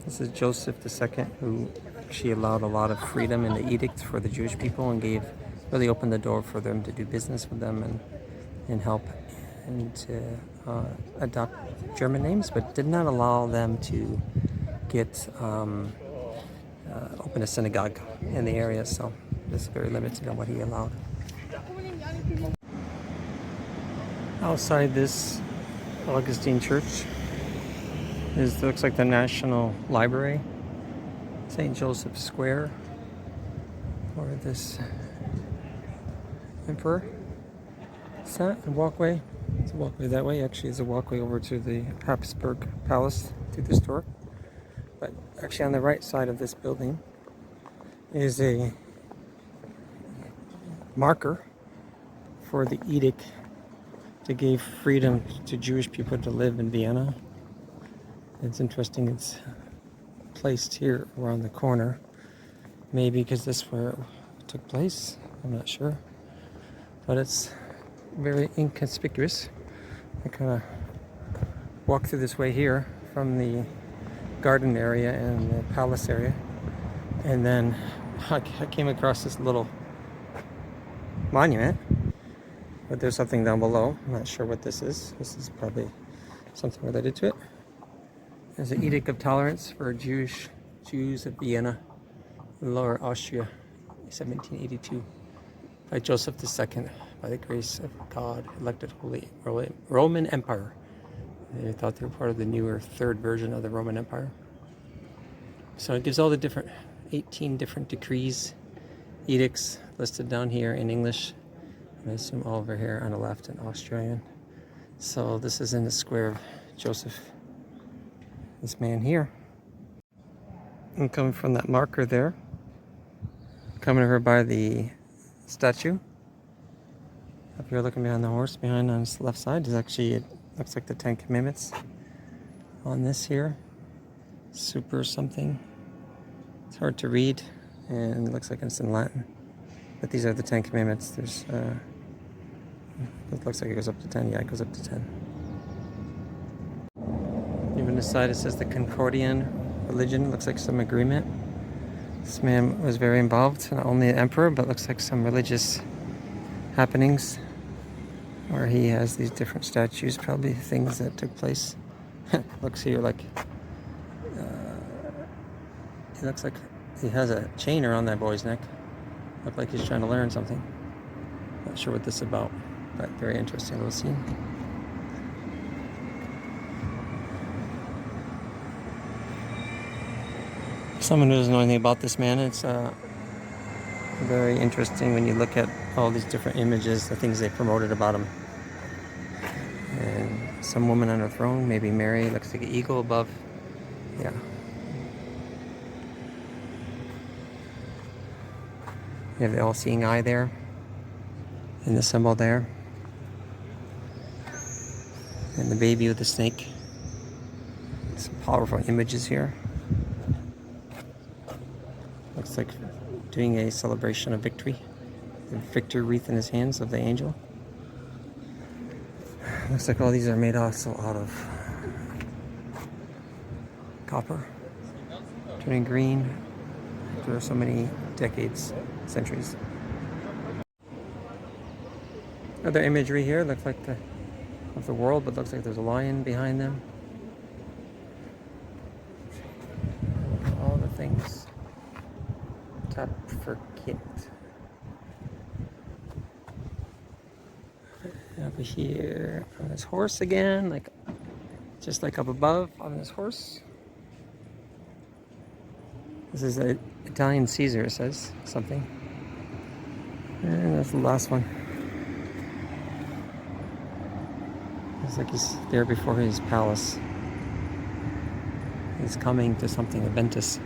This is Joseph II, who actually allowed a lot of freedom in the edict for the Jewish people and really opened the door for them to do business with them and help and to adopt German names, but did not allow them to get open a synagogue in the area. So it's very limited on what he allowed. Outside this Augustine church looks like the National Library, St. Joseph Square, where this emperor sat. And walkway. It's a walkway that way. Actually, it's a walkway over to the Habsburg Palace through this door. But actually, on the right side of this building is a marker for the edict that gave freedom to Jewish people to live in Vienna. It's interesting, it's placed here around the corner. Maybe because this is where it took place, I'm not sure. But it's very inconspicuous. I kind of walk through this way here from the garden area and the palace area. And then I came across this little monument. But there's something down below. I'm not sure what this is. This is probably something related to it. There's an Edict of Tolerance for Jews of Vienna, Lower Austria, 1782, by Joseph II, by the grace of God, elected Holy Roman Empire. They thought they were part of the newer third version of the Roman Empire. So it gives all the different 18 different decrees, edicts listed down here in English. I assume all over here on the left in Australian. So this is in the square of Joseph, this man here. And coming from that marker there, coming over by the statue. Up here looking behind the horse, behind on his left side, is actually, it looks like the 10 Commandments on this here. Super something. It's hard to read and it looks like it's in Latin. But these are the 10 Commandments. There's it looks like it goes up to 10. Yeah, it goes up to 10. Even this side it says the Concordian religion. Looks like some agreement. This man was very involved, not only an emperor, but looks like some religious happenings where he has these different statues, probably things that took place. Looks here like it looks like he has a chain around that boy's neck. Look like he's trying to learn something. Not sure what this is about, but very interesting little scene. Someone who doesn't know anything about this man, it's very interesting when you look at all these different images, the things they promoted about him. And some woman on her throne, maybe Mary, looks like an eagle above. Yeah. You have the all-seeing eye there, and the symbol there, and the baby with the snake. Some powerful images here. Looks like doing a celebration of victory. The victory wreath in his hands of the angel. Looks like all these are made also out of copper, turning green after so many decades, centuries. Other imagery here looks like of the world, but looks like there's a lion behind them. All the things. Tap for kit. Over here on this horse again, like just like up above on this horse. This is an Italian Caesar, it says something. And that's the last one. Looks like he's there before his palace. He's coming to something, Aventus.